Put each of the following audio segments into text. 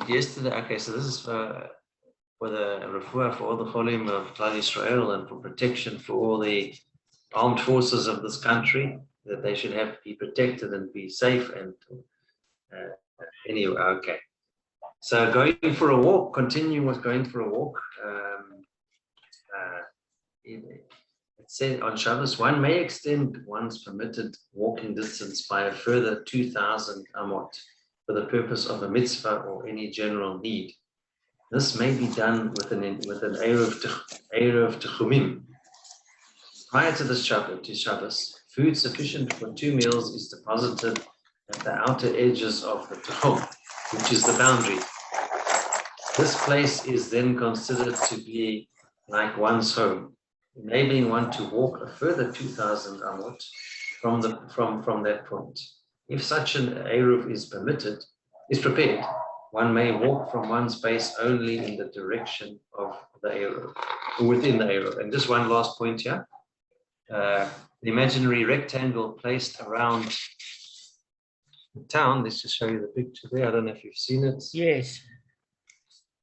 yesterday, okay, so this is for the refuah for all the cholim of Klal Yisrael and for protection for all the armed forces of this country, that they should be protected and be safe. And anyway, okay. So going for a walk, continuing with going for a walk. It said on Shabbos, one may extend one's permitted walking distance by a further 2,000 amot for the purpose of a mitzvah or any general need. This may be done with an Erev Techumim. Prior to the Shabbos, food sufficient for 2 meals is deposited at the outer edges of the Techum, which is the boundary. This place is then considered to be like one's home, enabling one to walk a further 2,000 amot from that point. If such an Eruv is prepared, one may walk from one's base only in the direction of the Eruv, within the Eruv. And just one last point here. The imaginary rectangle placed around the town, let's just show you the picture there. I don't know if you've seen it. Yes.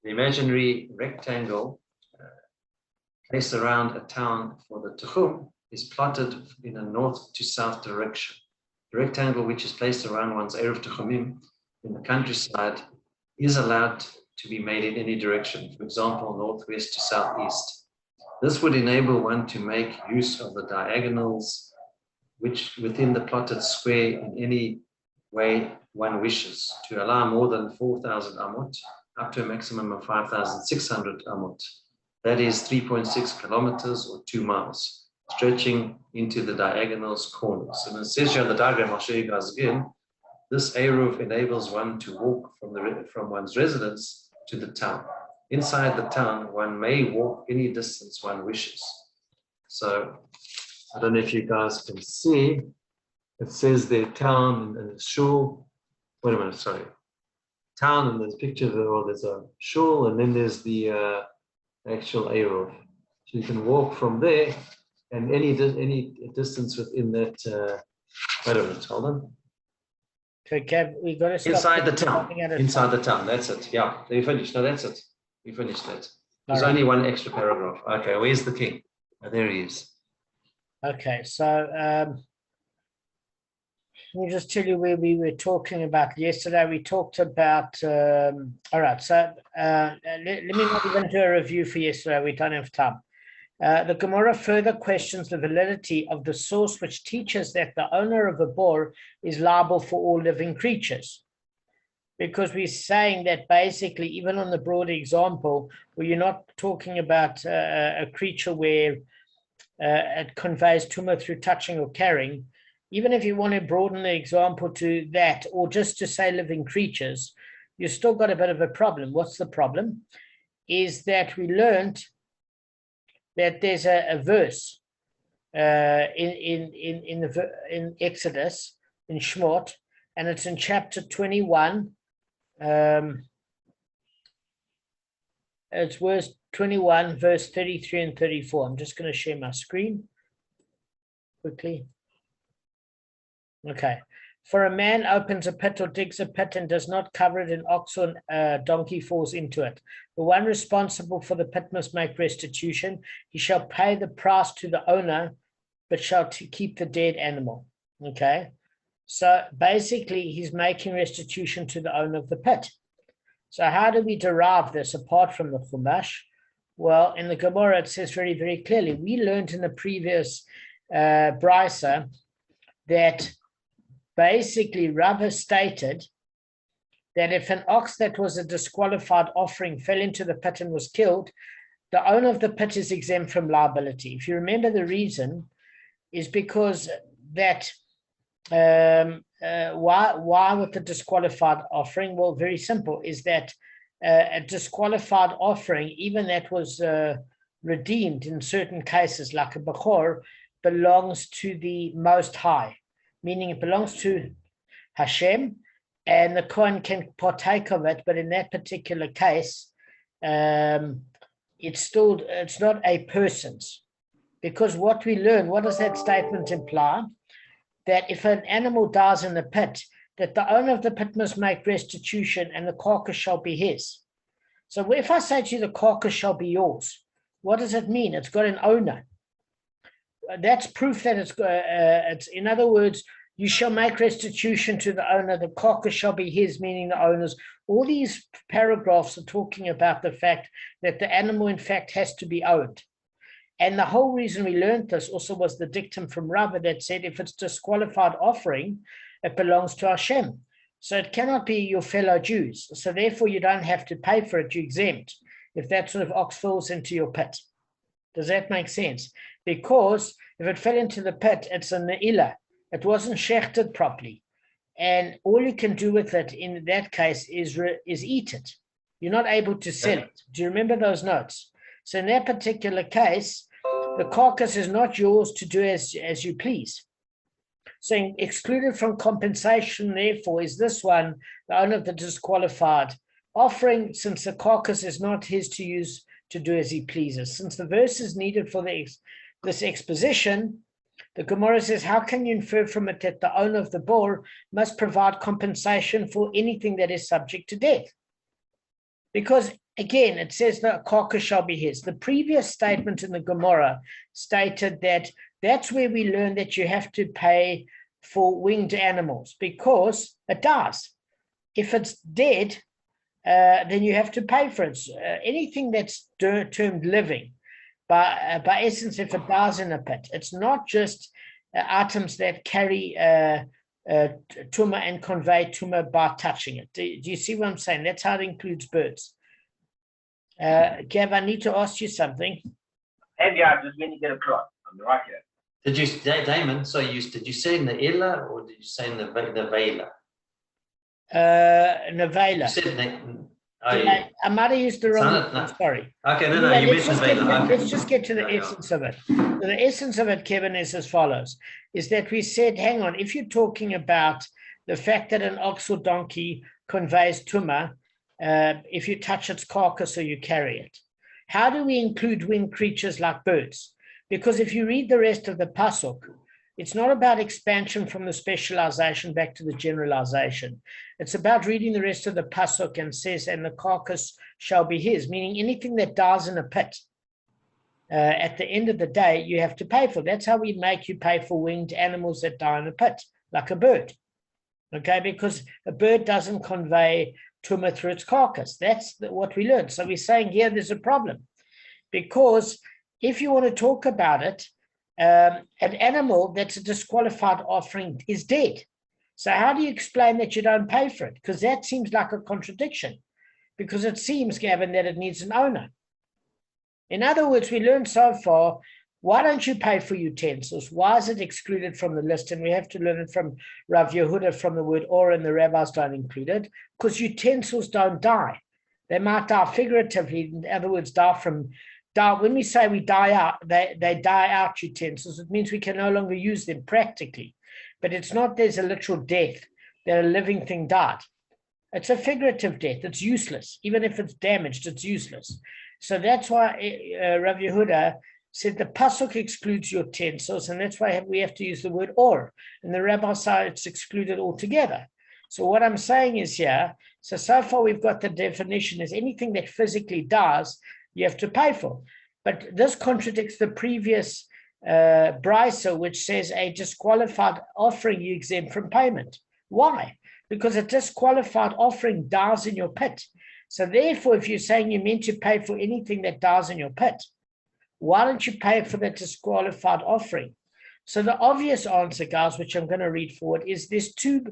The imaginary rectangle placed around a town for the Techum is plotted in a north to south direction. The rectangle which is placed around one's Erev Techumim in the countryside is allowed to be made in any direction, for example, northwest to southeast. This would enable one to make use of the diagonals which within the plotted square in any way one wishes, to allow more than 4,000 amot, up to a maximum of 5,600 amot. That is 3.6 kilometers or 2 miles, stretching into the diagonals corners. And it says here on the diagram, I'll show you guys again, this Eruv enables one to walk from one's residence to the town. Inside the town, one may walk any distance one wishes. So, I don't know if you guys can see, it says there town and a shul. Wait a minute, sorry. Town, and there's a picture of there's a shul, and then there's the actual Eruv. So you can walk from there, and any distance within that. Wait a minute, hold on. Okay, we got to stop inside the town. Inside the town. That's it. Yeah, you finished. No, that's it. You finished that. There's only one extra paragraph. Okay, where's the king? Oh, there he is. Okay, so let me just tell you where we were talking about yesterday. We talked about, all right, so let me not even do a review for yesterday. We don't have time. The Gemara further questions the validity of the source which teaches that the owner of a boar is liable for all living creatures. Because we're saying that basically, even on the broader example, where you're not talking about a creature where it conveys tumah through touching or carrying, even if you want to broaden the example to that, or just to say living creatures, you've still got a bit of a problem. What's the problem? Is that we learned that there's a verse in Exodus, in Shmot, and it's in chapter 21. It's verse 21, verse 33 and 34. I'm just going to share my screen quickly. Okay. For a man opens a pit or digs a pit and does not cover it, an ox or donkey falls into it. The one responsible for the pit must make restitution. He shall pay the price to the owner, but shall keep the dead animal. Okay. So basically, he's making restitution to the owner of the pit. So how do we derive this apart from the Chumash? Well, in the Gemara, it says very, very clearly. We learned in the previous brisa that basically Rava stated that if an ox that was a disqualified offering fell into the pit and was killed, the owner of the pit is exempt from liability. If you remember, the reason is because that why with the disqualified offering? Well, very simple, is that a disqualified offering, even that was redeemed in certain cases, like a Bechor, belongs to the Most High, meaning it belongs to Hashem, and the Kohen can partake of it, but in that particular case, it's not a person's. Because what we learn, what does that statement imply? That if an animal dies in the pit, that the owner of the pit must make restitution and the carcass shall be his. So if I say to you, the carcass shall be yours, what does it mean? It's got an owner. That's proof that it's in other words, you shall make restitution to the owner, the carcass shall be his, meaning the owner's. All these paragraphs are talking about the fact that the animal, in fact, has to be owned. And the whole reason we learned this also was the dictum from Rava that said if it's disqualified offering, it belongs to Hashem. So it cannot be your fellow Jews. So therefore, you don't have to pay for it, you're exempt, if that sort of ox falls into your pit. Does that make sense? Because if it fell into the pit, it's a ne'ilah. It wasn't shechted properly. And all you can do with it in that case is eat it. You're not able to sell it. Do you remember those notes? So in that particular case, the carcass is not yours to do as you please. So excluded from compensation, therefore, is this one, the owner of the disqualified offering, since the carcass is not his to use to do as he pleases. Since the verse is needed for this exposition, the Gemara says, how can you infer from it that the owner of the boar must provide compensation for anything that is subject to death? Because, again, it says the carcass shall be his. The previous statement in the Gemara stated that that's where we learn that you have to pay for winged animals because it dies. If it's dead, then you have to pay for it. Anything that's termed living, by essence, if it dies in a pit, it's not just items that carry tumah and convey tumah by touching it. Do you see what I'm saying? That's how it includes birds. Kabb, I need to ask you something. And yeah, just when you get across on the right here. Did you, Damon? So did you say in the illa or did you say in the vela? Nevela. You said I might have used the wrong one. I'm sorry. Okay, no, you mentioned vela. Let's just get to the essence of it. So the essence of it, Kevin, is as follows: is that we said, hang on, if you're talking about the fact that an ox or donkey conveys tumah, if you touch its carcass or you carry it, how do we include winged creatures like birds? Because if you read the rest of the pasuk, it's not about expansion from the specialization back to the generalization. It's about reading the rest of the pasuk and says, and the carcass shall be his, meaning anything that dies in a pit. At the end of the day, you have to pay for. That's how we make you pay for winged animals that die in a pit, like a bird. Okay, because a bird doesn't convey tumah through its carcass. That's what we learned. So we're saying here there's a problem. Because if you want to talk about it, an animal that's a disqualified offering is dead. So how do you explain that you don't pay for it? Because that seems like a contradiction. Because it seems, Gavin, that it needs an owner. In other words, we learned so far, why don't you pay for utensils? Why is it excluded from the list? And we have to learn it from Rav Yehuda from the word or, and the rabbis don't include it, because utensils don't die. They might die figuratively, in other words, when we say we die out, they die out utensils. It means we can no longer use them practically. But it's not there's a literal death that a living thing died. It's a figurative death. It's useless. Even if it's damaged, it's useless. So that's why Rav Yehuda said the pasuk excludes utensils, and that's why we have to use the word or. And the rabbi said it's excluded altogether. So what I'm saying is here, so far we've got the definition is anything that physically dies, you have to pay for. But this contradicts the previous brisa, which says a disqualified offering you exempt from payment. Why? Because a disqualified offering dies in your pit. So therefore, if you're saying you're meant to pay for anything that dies in your pit, why don't you pay for the disqualified offering? So the obvious answer, guys, which I'm going to read forward, is there's two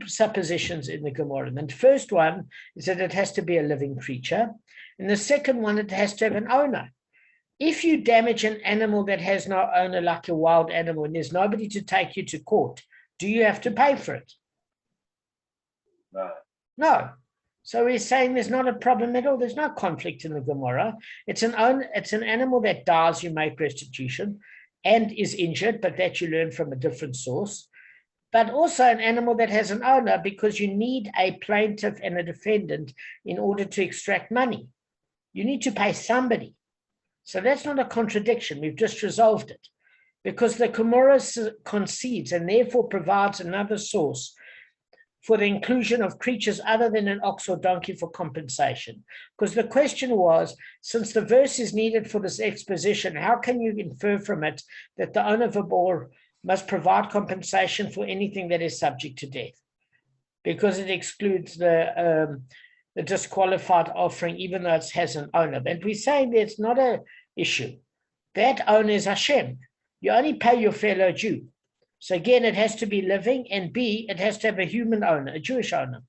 suppositions in the Gemara. And the first one is that it has to be a living creature. And the second one, it has to have an owner. If you damage an animal that has no owner, like a wild animal, and there's nobody to take you to court, do you have to pay for it? No. So we're saying there's not a problem at all. There's no conflict in the Gemara. It's an animal that dies, you make restitution, and is injured, but that you learn from a different source. But also an animal that has an owner, because you need a plaintiff and a defendant in order to extract money. You need to pay somebody. So that's not a contradiction. We've just resolved it. because the Gemara concedes and therefore provides another source for the inclusion of creatures other than an ox or donkey for compensation. Because the question was, since the verse is needed for this exposition, how can you infer from it that the owner of a boar must provide compensation for anything that is subject to death? Because it excludes the disqualified offering, even though it has an owner. But we're saying that's not an issue. That owner is Hashem. You only pay your fellow Jew. So again, it has to be living, and B, it has to have a human owner, a Jewish owner.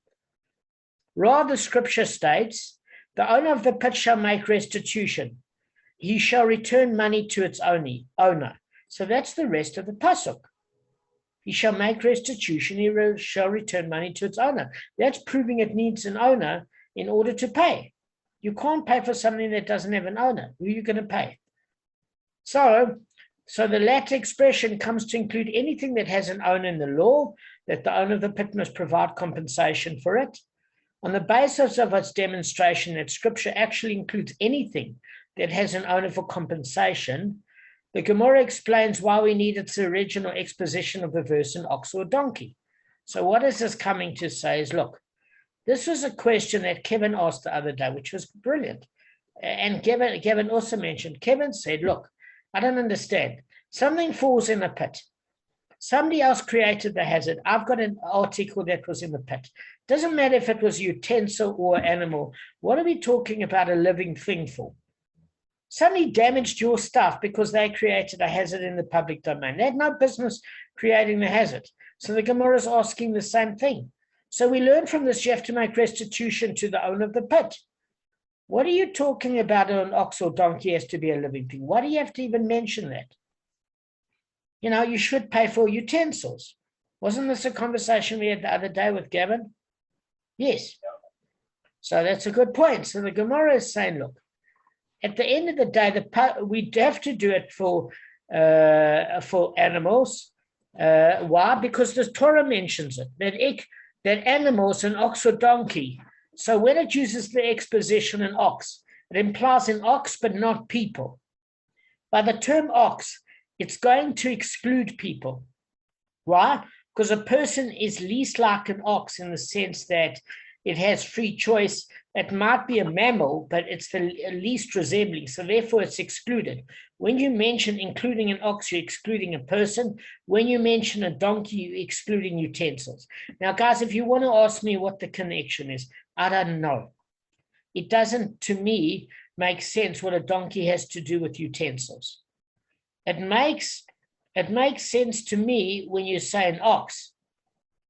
Rather, Scripture states, the owner of the pit shall make restitution. He shall return money to its owner. So that's the rest of the pasuk. He shall make restitution. He shall return money to its owner. That's proving it needs an owner in order to pay. You can't pay for something that doesn't have an owner. Who are you going to pay? So the latter expression comes to include anything that has an owner in the law, that the owner of the pit must provide compensation for it. On the basis of its demonstration that Scripture actually includes anything that has an owner for compensation, the Gemara explains why we need its original exposition of the verse in ox or donkey. So what is this coming to say is, look, this was a question that Kevin asked the other day, which was brilliant. And Kevin also mentioned, Kevin said, look, I don't understand. Something falls in a pit. Somebody else created the hazard. I've got an article that was in the pit. Doesn't matter if it was a utensil or animal. What are we talking about a living thing for? Somebody damaged your stuff because they created a hazard in the public domain. They had no business creating the hazard. So the Gemara is asking the same thing. So we learn from this, you have to make restitution to the owner of the pit. What are you talking about? An ox or donkey has to be a living thing. Why do you have to even mention that? You know, you should pay for utensils. Wasn't this a conversation we had the other day with Gavin? Yes. So that's a good point. So the Gemara is saying, look, at the end of the day, we have to do it for animals. Why? Because the Torah mentions it, that animals, an ox or donkey. So when it uses the exposition an ox, it implies an ox, but not people. By the term ox, it's going to exclude people. Why? Because a person is least like an ox in the sense that it has free choice. It might be a mammal, but it's the least resembling, so therefore it's excluded. When you mention including an ox, you're excluding a person. When you mention a donkey, you're excluding utensils. Now, guys, if you want to ask me what the connection is, I don't know. It doesn't, to me, make sense what a donkey has to do with utensils. It makes sense to me when you say an ox,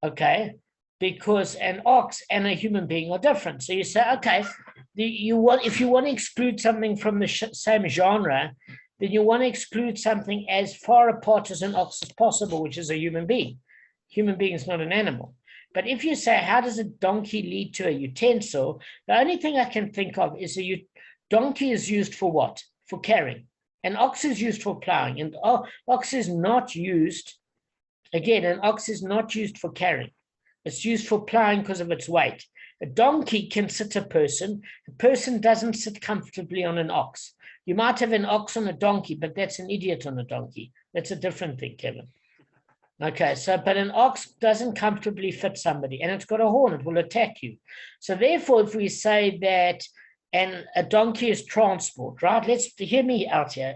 okay? Because an ox and a human being are different. So you say, okay, if you want to exclude something from the same genre, then you want to exclude something as far apart as an ox as possible, which is a human being. Human being is not an animal. But if you say, how does a donkey lead to a utensil? The only thing I can think of is donkey is used for what? For carrying. An ox is used for plowing. And ox is not used, again, an ox is not used for carrying. It's used for plowing because of its weight. A donkey can sit a person. A person doesn't sit comfortably on an ox. You might have an ox on a donkey, but that's an idiot on a donkey. That's a different thing, Kevin. Okay, but an ox doesn't comfortably fit somebody, and it's got a horn. It will attack you. So therefore, if we say that a donkey is transport, right? Let's hear me out here.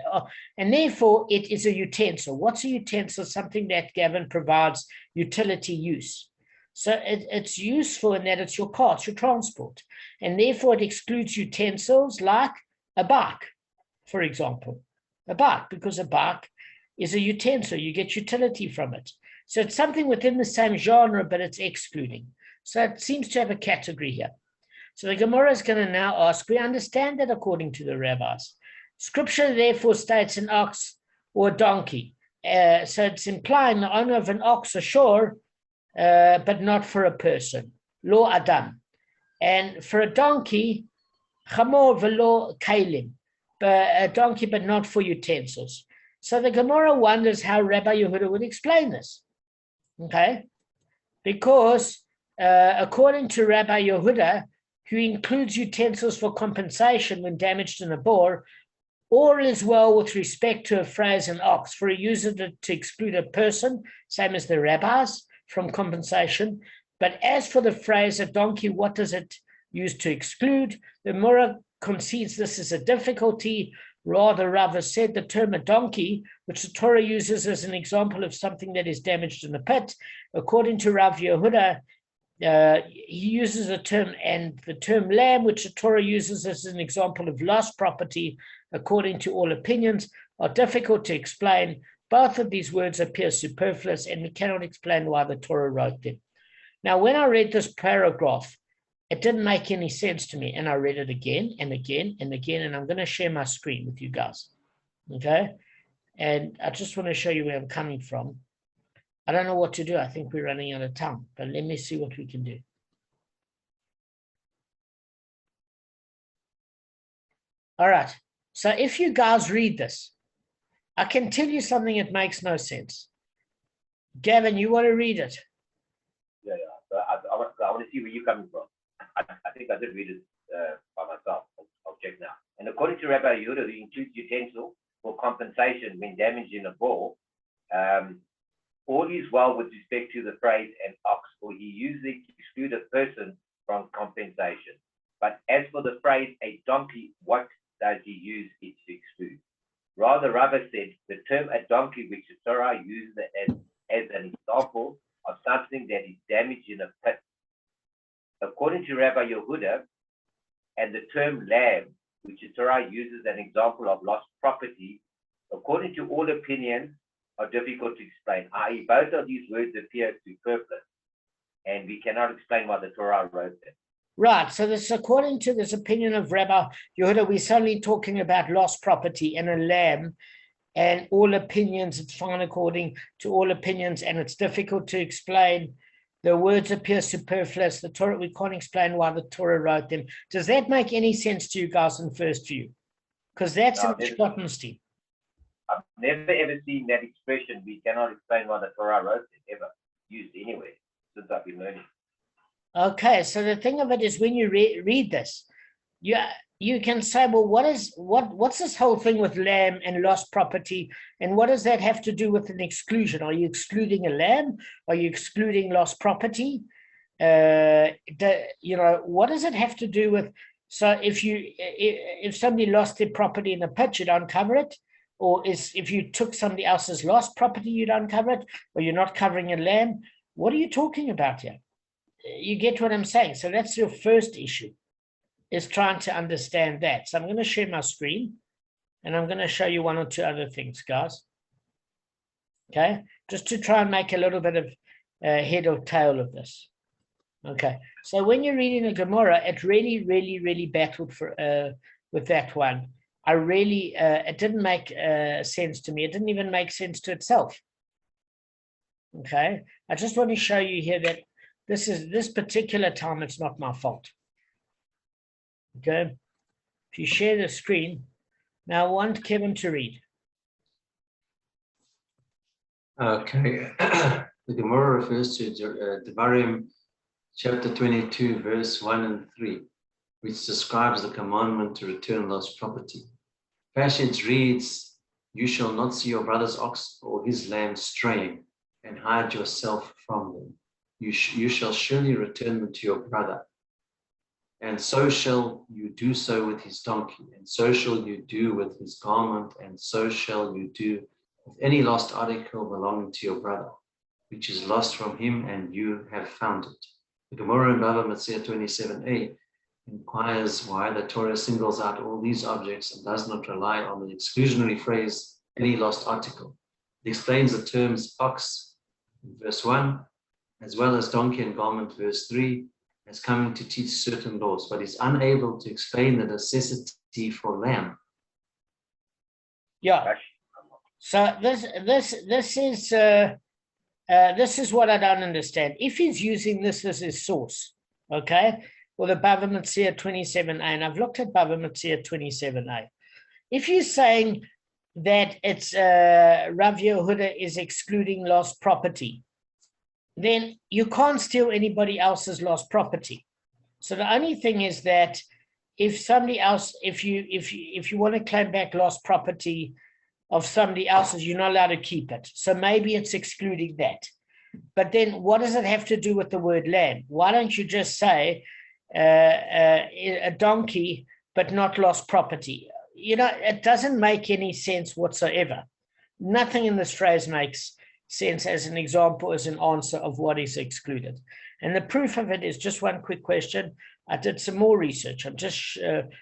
And therefore, it is a utensil. What's a utensil? Something that Gavin provides utility use. So it's useful in that it's your car, it's your transport. And therefore, it excludes utensils like a bike, for example. A bike, because a bike is a utensil. You get utility from it. So it's something within the same genre, but it's excluding. So it seems to have a category here. So the Gemara is going to now ask, we understand that according to the rabbis. Scripture therefore states an ox or a donkey. So it's implying the owner of an ox ashore, but not for a person. Lo adam. And for a donkey, chamor velo kalim. A donkey, but not for utensils. So the Gemara wonders how Rabbi Yehuda would explain this. Okay? Because according to Rabbi Yehuda, who includes utensils for compensation when damaged in a boar, All is well with respect to a phrase an ox, for he uses it to exclude a person, same as the rabbis, from compensation. But as for the phrase a donkey, what does it use to exclude? The Gemara concedes this is a difficulty. Rather, Rava said the term a donkey, which the Torah uses as an example of something that is damaged in the pit, according to Rav Yehuda, he uses a term, and the term lamb, which the Torah uses as an example of lost property, according to all opinions, are difficult to explain. Both of these words appear superfluous, and we cannot explain why the Torah wrote them. Now, when I read this paragraph, it didn't make any sense to me, and I read it again and again and again, and I'm going to share my screen with you guys, okay? And I just want to show you where I'm coming from. I don't know what to do. I think we're running out of time, but let me see what we can do. All right. So if you guys read this, I can tell you something that makes no sense. Gavin, you want to read it? Yeah. So I want to see where you're coming from. I think I did read it by myself. I'll check now. And according to Rabbi Yehuda, who includes utensil for compensation when damaged in a ball, all is well with respect to the phrase an ox, for he usually exclude a person from compensation. But as for the phrase a donkey, what does he use it to exclude? Rather, Rava said the term a donkey, which the Torah uses as an example of something that is damaged in a pit. According to Rabbi Yehuda, and the term lamb, which the Torah uses as an example of lost property, according to all opinions, are difficult to explain, i.e. both of these words appear superfluous, and we cannot explain why the Torah wrote them. Right, so this, according to this opinion of Rabbi Yehuda, we're suddenly talking about lost property and a lamb, and all opinions, it's fine according to all opinions, and it's difficult to explain. The words appear superfluous. The Torah, we can't explain why the Torah wrote them. Does that make any sense to you guys in first view? Because that's in Schottenstein. I've never ever seen that expression, we cannot explain why the Torah wrote it, ever used anywhere since I've been learning. Okay, so the thing of it is when you read this, you can say, well, what's this whole thing with lamb and lost property, and what does that have to do with an exclusion? Are you excluding a lamb? Are you excluding lost property? What does it have to do with? So if somebody lost their property in a pit, you'd uncover it, or if you took somebody else's lost property, you'd uncover it, or you're not covering a lamb. What are you talking about here? You get what I'm saying? So that's your first issue, is trying to understand that. So I'm going to share my screen, and I'm going to show you one or two other things, guys. Okay, just to try and make a little bit of head or tail of this. Okay, so when you're reading the Gemara, it really, really, really battled with that one. It didn't make sense to me. It didn't even make sense to itself. Okay, I just want to show you here that this particular time, it's not my fault. Okay, if you share the screen, now I want Kevin to read. Okay, the Gemara refers to Devarim chapter 22, verse 1 and 3, which describes the commandment to return lost property. Passage reads, "You shall not see your brother's ox or his lamb straying, and hide yourself from them. You shall surely return them to your brother. And so shall you do so with his donkey, and so shall you do with his garment, and so shall you do with any lost article belonging to your brother, which is lost from him, and you have found it." The Gemara in Bava Kamma 27a inquires why the Torah singles out all these objects and does not rely on the exclusionary phrase, any lost article. It explains the terms ox in verse 1, as well as donkey and garment, verse 3, as coming to teach certain laws, but is unable to explain the necessity for lamb. Yeah. So this is what I don't understand. If he's using this as his source, okay, or the Bava Kamma 27a, and I've looked at Bava Kamma 27a. If you're saying that it's Rav Yehuda is excluding lost property, then you can't steal anybody else's lost property. So the only thing is that if somebody else, if you want to claim back lost property of somebody else's, you're not allowed to keep it. So maybe it's excluding that. But then what does it have to do with the word lamb? Why don't you just say a donkey, but not lost property? It doesn't make any sense whatsoever. Nothing in this phrase makes sense as an example, as an answer of what is excluded. And the proof of it is just one quick question. I did some more research. I'm just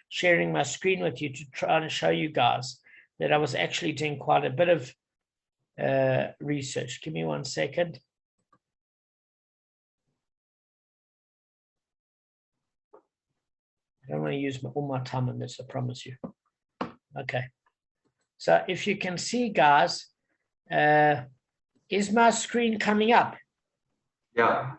sharing my screen with you to try and show you guys that I was actually doing quite a bit of research. Give me 1 second. I don't want to use all my time on this, I promise you. Okay. So if you can see, guys, is my screen coming up? Yeah.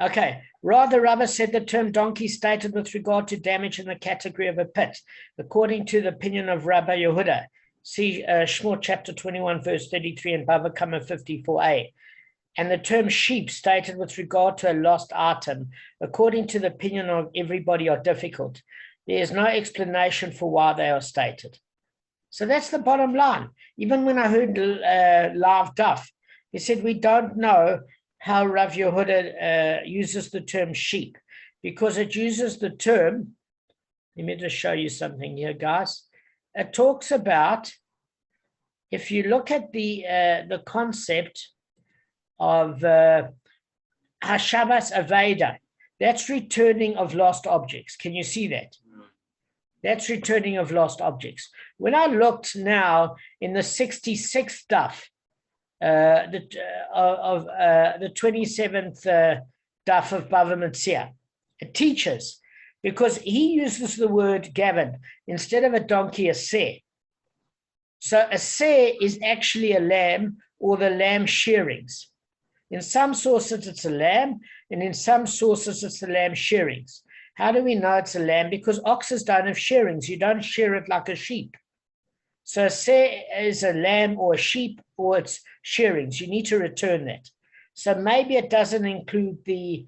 Okay. Rather, Rava said the term donkey stated with regard to damage in the category of a pit, according to the opinion of Rabbi Yehuda. See Shmot chapter 21, verse 33 and Bava Kamma 54a. And the term sheep stated with regard to a lost item, according to the opinion of everybody, are difficult. There is no explanation for why they are stated. So that's the bottom line. Even when I heard Live Duff, he said, we don't know how Rav Yehuda uses the term sheep, because it uses the term, let me just show you something here, guys. It talks about, if you look at the concept of Hashavas Aveda, that's returning of lost objects. Can you see that? That's returning of lost objects. When I looked now in the 66th daf, the 27th daf of Bava Metzia, it teaches, because he uses the word Gavin instead of a donkey, a seh. So a seh is actually a lamb, or the lamb shearings. In some sources it's a lamb, and in some sources it's the lamb shearings. How do we know it's a lamb? Because oxes don't have shearings. You don't shear it like a sheep. So a seh is a lamb or a sheep, or it's shearings. You need to return that. So maybe it doesn't include the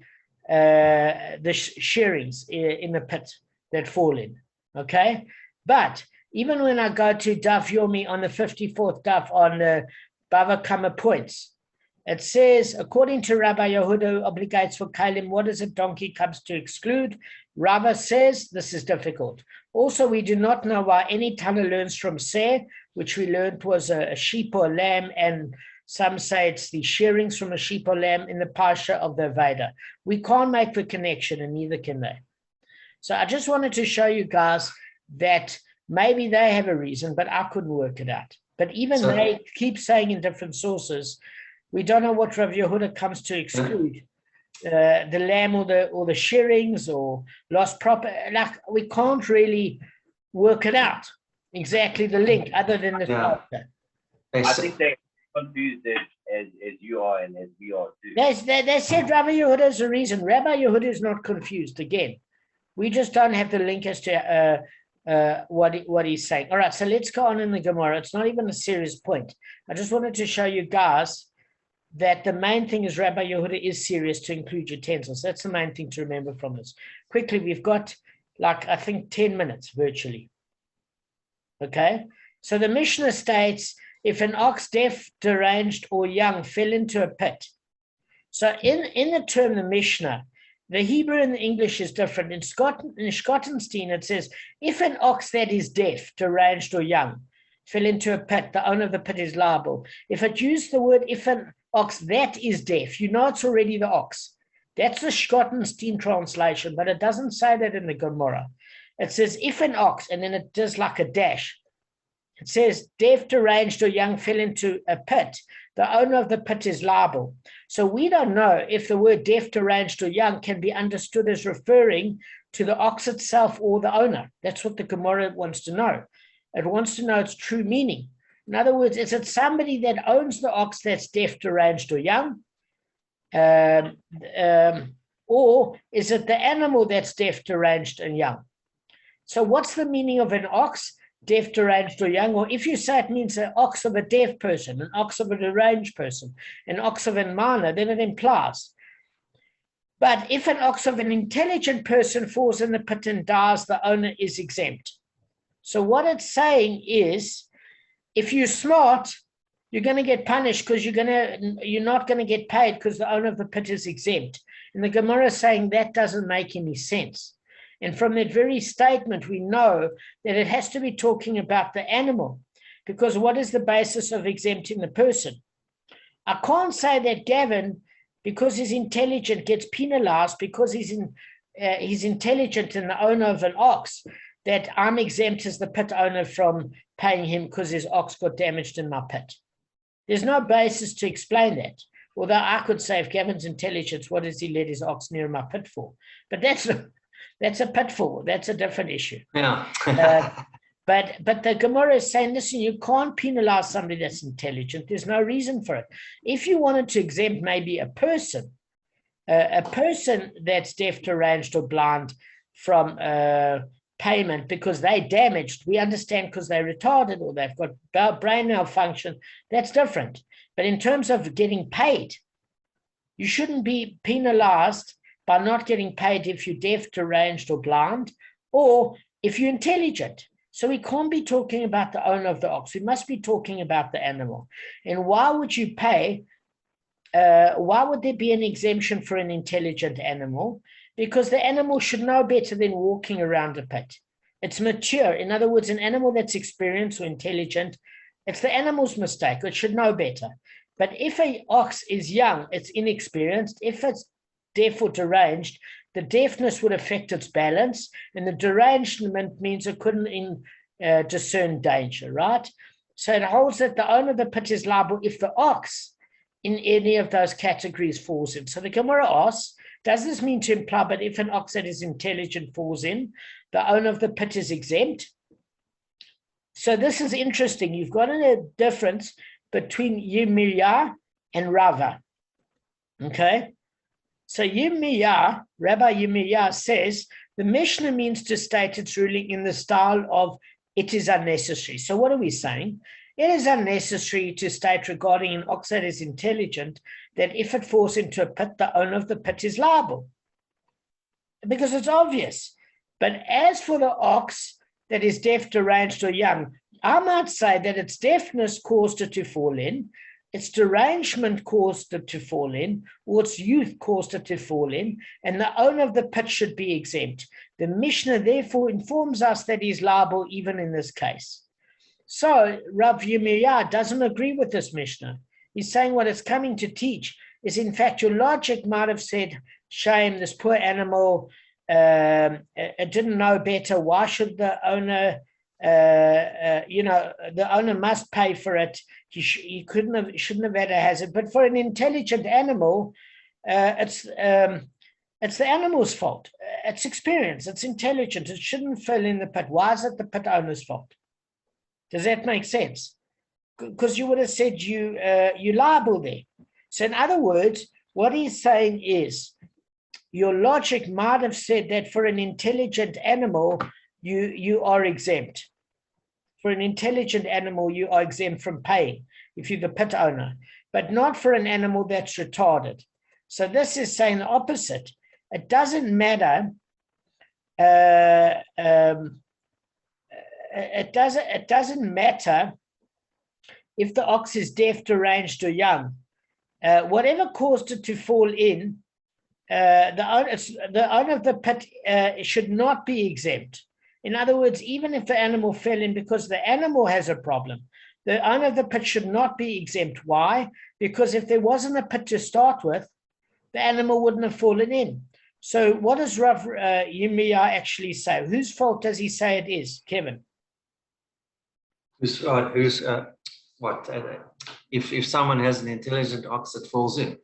shearings in the pit that fall in, okay? But even when I go to Daf Yomi on the 54th Daf on the Bava Kamma points, it says, according to Rabbi Yehuda, obligates for Kalim, what is a donkey comes to exclude? Rava says this is difficult. Also, we do not know why any Tana learns from Seh, which we learned was a sheep or a lamb, and some say it's the shearings from a sheep or lamb in the Pasha of the Veda. We can't make the connection, and neither can they. So I just wanted to show you guys that maybe they have a reason, but I couldn't work it out. But even they keep saying in different sources, we don't know what Rav Yehuda comes to exclude, the lamb or the shearings or lost property. Like, we can't really work it out exactly the link, other than the chapter. I think they confused it as you are and as we are too. They said Rabbi Yehuda is the reason. Rabbi Yehuda is not confused. Again, we just don't have the link as to what he's saying. All right, so let's go on in the Gemara. It's not even a serious point. I just wanted to show you guys that the main thing is Rabbi Yehuda is serious to include utensils. That's the main thing to remember from this. Quickly, we've got like, I think, 10 minutes virtually. Okay, so the Mishnah states, if an ox deaf, deranged, or young fell into a pit. So in the term the Mishnah, the Hebrew and the English is different. In Schottenstein, it says, if an ox that is deaf, deranged, or young fell into a pit, the owner of the pit is liable. If it used the word, if an ox that is deaf, you know it's already the ox. That's the Schottenstein translation, but it doesn't say that in the Gemara. It says, if an ox, and then it does like a dash. It says, deaf, deranged, or young fell into a pit. The owner of the pit is liable. So we don't know if the word deaf, deranged, or young can be understood as referring to the ox itself or the owner. That's what the Gemara wants to know. It wants to know its true meaning. In other words, is it somebody that owns the ox that's deaf, deranged, or young? Or is it the animal that's deaf, deranged, and young? So what's the meaning of an ox? Deaf, deranged, or young? Or if you say it means an ox of a deaf person, an ox of a deranged person, an ox of a minor, then it implies But if an ox of an intelligent person falls in the pit and dies, the owner is exempt. So what it's saying is, if you're smart, you're going to get punished because you're not going to get paid because the owner of the pit is exempt. And the Gemara is saying that doesn't make any sense. And from that very statement, we know that it has to be talking about the animal, because what is the basis of exempting the person? I can't say that Gavin, because he's intelligent, gets penalized because he's intelligent and the owner of an ox, that I'm exempt as the pit owner from paying him because his ox got damaged in my pit. There's no basis to explain that. Although I could say, if Gavin's intelligent, what does he let his ox near my pit for? But that's a pitfall. That's a different issue. Yeah. But the Gemara is saying, listen, you can't penalize somebody that's intelligent. There's no reason for it. If you wanted to exempt maybe a person that's deaf, deranged, or blind from payment because they damaged, we understand because they're retarded or they've got brain malfunction, that's different. But in terms of getting paid, you shouldn't be penalized by not getting paid if you're deaf, deranged, or blind, or if you're intelligent. So we can't be talking about the owner of the ox. We must be talking about the animal. And why would you pay? Why would there be an exemption for an intelligent animal? Because the animal should know better than walking around a pit. It's mature. In other words, an animal that's experienced or intelligent, it's the animal's mistake. It should know better. But if an ox is young, it's inexperienced. If it's deaf or deranged, the deafness would affect its balance, and the derangement means it couldn't discern danger, right? So it holds that the owner of the pit is liable if the ox in any of those categories falls in. So the Gemara asks, does this mean to imply, but if an ox that is intelligent falls in, the owner of the pit is exempt? So this is interesting. You've got a difference between Yirmiyah and Rava, okay? So Rabbi Yirmiyah says, the Mishnah means to state its ruling in the style of it is unnecessary. So what are we saying? It is unnecessary to state regarding an ox that is intelligent that if it falls into a pit, the owner of the pit is liable, because it's obvious. But as for the ox that is deaf, deranged, or young, I might say that its deafness caused it to fall in, its derangement caused it to fall in, or its youth caused it to fall in, and the owner of the pit should be exempt. The Mishnah therefore informs us that he is liable even in this case. So Rav Yirmiyah doesn't agree with this Mishnah. He's saying what it's coming to teach is, in fact, your logic might have said, shame, this poor animal, it didn't know better. Why should the owner, the owner must pay for it. He shouldn't have had a hazard. But for an intelligent animal, it's the animal's fault. It's experience. It's intelligent. It shouldn't fall in the pit. Why is it the pit owner's fault? Does that make sense? Because you would have said you're liable there. So in other words, what he's saying is, your logic might have said that for an intelligent animal, you are exempt. For an intelligent animal, you are exempt from paying if you're the pit owner, but not for an animal that's retarded. So this is saying the opposite. It doesn't matter. It doesn't matter if the ox is deaf, deranged, or young. Whatever caused it to fall in, the owner of the pit should not be exempt. In other words, even if the animal fell in because the animal has a problem, the owner of the pit should not be exempt. Why? Because if there wasn't a pit to start with, the animal wouldn't have fallen in. So what does Rav Yirmiyah actually say? Whose fault does he say it is, Kevin? If someone has an intelligent ox that falls in?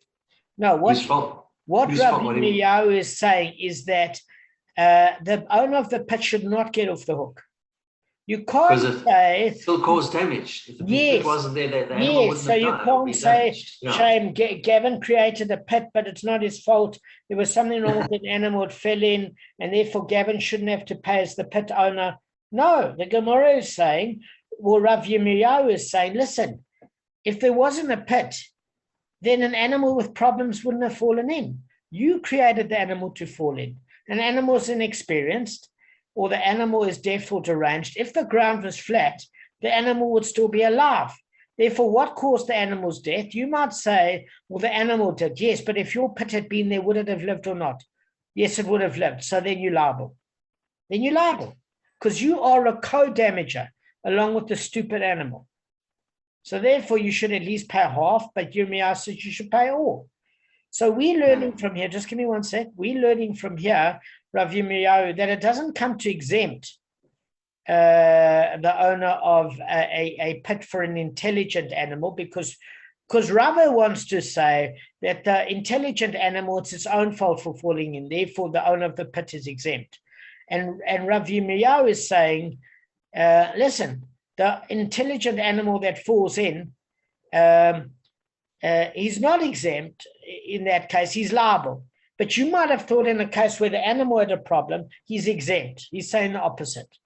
No, what Rav Yirmiyah is saying is that the owner of the pit should not get off the hook. You can't say it still caused damage. If the pit wasn't there, the animal wouldn't so have you died. can't say, shame, Gavin created a pit, but it's not his fault. There was something wrong with an animal, it fell in, and therefore Gavin shouldn't have to pay as the pit owner. No, the Gemara is saying, well, Rav Yirmiyah is saying, listen, if there wasn't a pit, then an animal with problems wouldn't have fallen in. You created the animal to fall in. An animal is inexperienced, or the animal is deaf or deranged. If the ground was flat, the animal would still be alive. Therefore, what caused the animal's death? You might say, well, the animal did. Yes, but if your pit had been there, would it have lived or not? Yes, it would have lived. So then you're liable. Then you're liable, because you are a co-damager along with the stupid animal. So therefore, you should at least pay half, but Yirmiyahu says you should pay all. So we're learning from here, just give me one sec. We're learning from here, Rav Yirmiyahu, that it doesn't come to exempt the owner of a pit for an intelligent animal, because Rava wants to say that the intelligent animal, it's its own fault for falling in, therefore the owner of the pit is exempt. And Rav Yirmiyahu is saying, listen, the intelligent animal that falls in, he's not exempt in that case, he's liable. But you might have thought in a case where the animal had a problem, he's exempt. He's saying the opposite.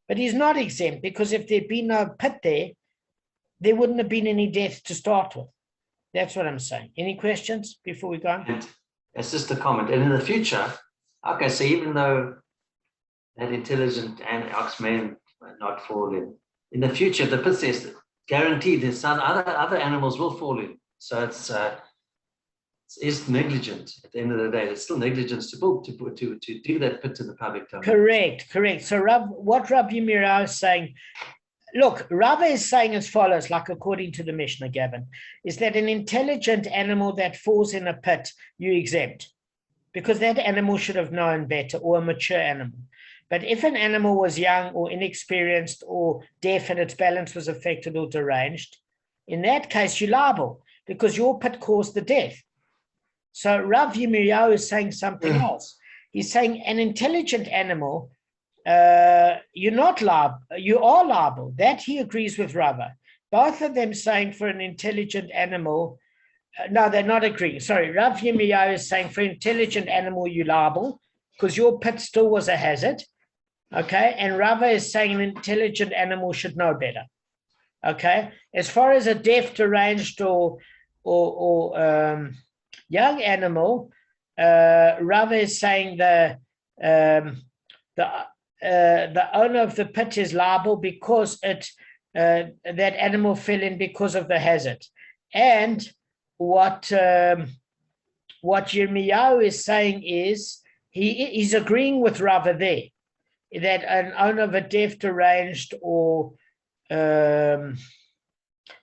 But he's not exempt, because if there'd been no pit there wouldn't have been any death to start with. That's what I'm saying. Any questions before we go on? And it's just a comment. And in the future, okay, so even though that intelligent ox may not fall in the future, the pit says guaranteed there's some other animals will fall in. So it's negligent at the end of the day. It's still negligence to do that pit in the public domain. Correct. So what Rav Yirmiyahu is saying, look, Rava is saying as follows, like according to the Mishnah, Gavin, is that an intelligent animal that falls in a pit, you exempt, because that animal should have known better, or a mature animal. But if an animal was young or inexperienced or deaf and its balance was affected or deranged, in that case, you're liable, because your pit caused the death. So Rav Yirmiyahu is saying something else. He's saying an intelligent animal, you're not liable, you are liable. That he agrees with Rava. Both of them saying for an intelligent animal, no, they're not agreeing. Sorry, Rav Yirmiyahu is saying for intelligent animal, you're liable, because your pit still was a hazard. Okay, and Rava is saying an intelligent animal should know better. Okay, as far as a deaf, deranged, or young animal, Rava is saying the owner of the pit is liable because that animal fell in because of the hazard. And what Yirmiyahu is saying is he's agreeing with Rava there, that an owner of a deaf, deranged, or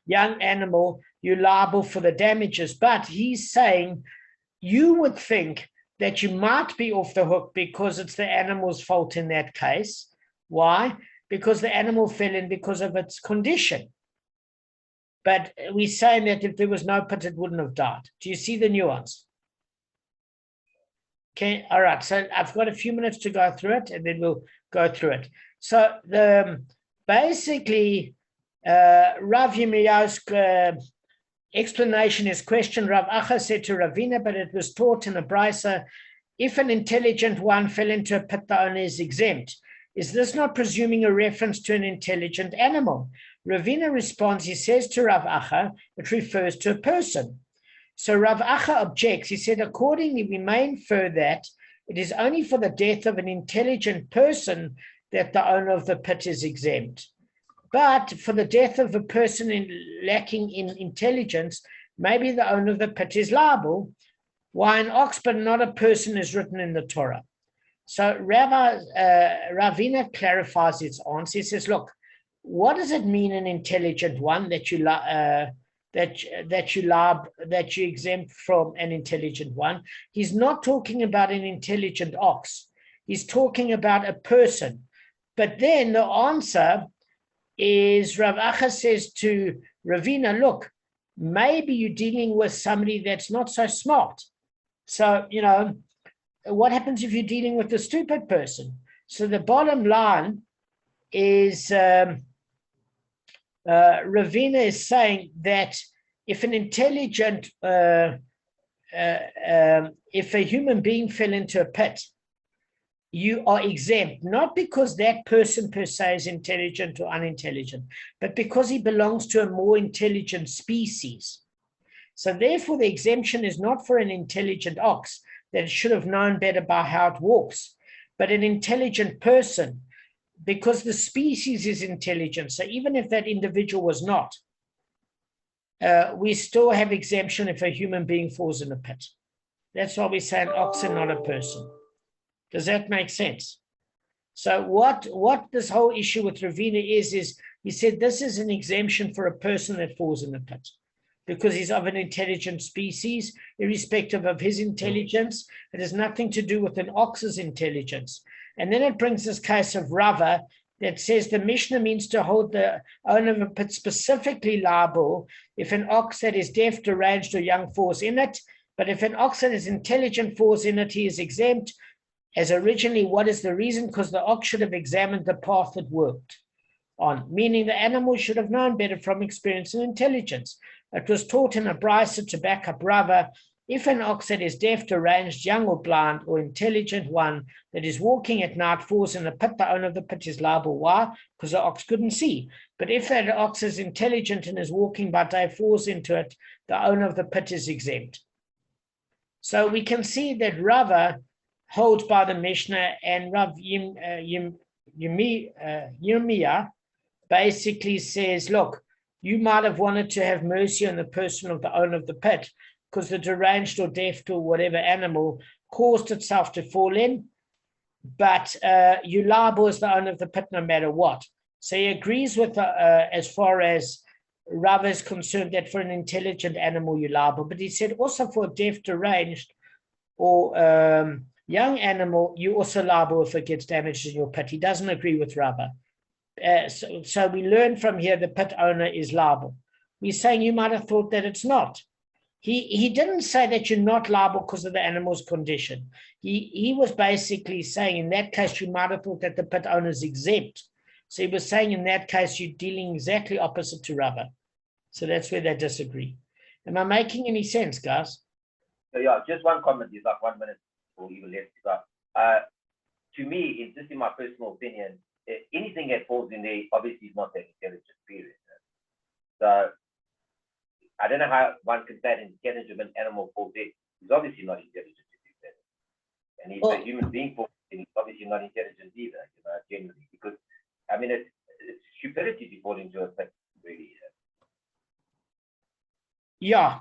young animal, you're liable for the damages. But he's saying you would think that you might be off the hook because it's the animal's fault in that case. Why? Because the animal fell in because of its condition. But we're saying that if there was no pit, it wouldn't have died. Do you see the nuance? Okay, all right. So I've got a few minutes to go through it, and then we'll go through it. So basically, Rav Yirmiyahu's explanation is question. Rav Acha said to Ravina, but it was taught in a brisa, if an intelligent one fell into a pit, the owner is exempt. Is this not presuming a reference to an intelligent animal? Ravina responds, he says to Rav Acha, it refers to a person. So Rav Acha objects. He said, accordingly, we may infer that it is only for the death of an intelligent person that the owner of the pit is exempt. But for the death of a person lacking in intelligence, maybe the owner of the pit is liable. Why an ox but not a person is written in the Torah? So Ravina clarifies its answer. He says, look, what does it mean an intelligent one that you exempt from an intelligent one? He's not talking about an intelligent ox. He's talking about a person. But then the answer is Rav Acha says to Ravina, look, maybe you're dealing with somebody that's not so smart. So, what happens if you're dealing with a stupid person? So the bottom line is Ravina is saying that if an intelligent, if a human being fell into a pit, you are exempt, not because that person per se is intelligent or unintelligent, but because he belongs to a more intelligent species. So therefore, the exemption is not for an intelligent ox, that it should have known better by how it walks. But an intelligent person, because the species is intelligent, so even if that individual was not, we still have exemption if a human being falls in a pit. That's why we say an ox and not a person. Does that make sense? So what this whole issue with Ravina is he said this is an exemption for a person that falls in the pit because he's of an intelligent species, irrespective of his intelligence. It has nothing to do with an ox's intelligence. And then it brings this case of Rava that says the Mishnah means to hold the owner of a pit specifically liable if an ox that is deaf, deranged, or young falls in it. But if an ox that is intelligent falls in it, he is exempt. As originally, what is the reason? Because the ox should have examined the path it worked on, meaning the animal should have known better from experience and intelligence. It was taught in a brisa to back up Rava. If an ox that is deaf, deranged, young or blind, or intelligent one that is walking at night falls in a pit, the owner of the pit is liable. Why? Because the ox couldn't see. But if that ox is intelligent and is walking by day, falls into it, the owner of the pit is exempt. So we can see that Rava holds by the Mishnah, and Rav Yirmiyah basically says, look, you might have wanted to have mercy on the person of the owner of the pit because the deranged or deaf or whatever animal caused itself to fall in, but you're liable as the owner of the pit no matter what. So he agrees with as far as Rav is concerned that for an intelligent animal you're liable, but he said also for a deaf, deranged, or young animal, you also liable if it gets damaged in your pit. He doesn't agree with Rava. So we learn from here the pit owner is liable. We're saying you might have thought that it's not. He didn't say that you're not liable because of the animal's condition. He was basically saying in that case you might have thought that the pit owner is exempt. So he was saying in that case you're dealing exactly opposite to Rava. So that's where they disagree. Am I making any sense, guys? So yeah, just one comment. It's like 1 minute or even less to go. To me, it's just in my personal opinion, anything that falls in there obviously is not that intelligent, period. So I don't know how one can say an intelligent animal falls in. He's obviously not intelligent to do that. And if a human being falls in, he's obviously not intelligent either, generally. Because I mean it's stupidity to fall into a pit, really. Yeah.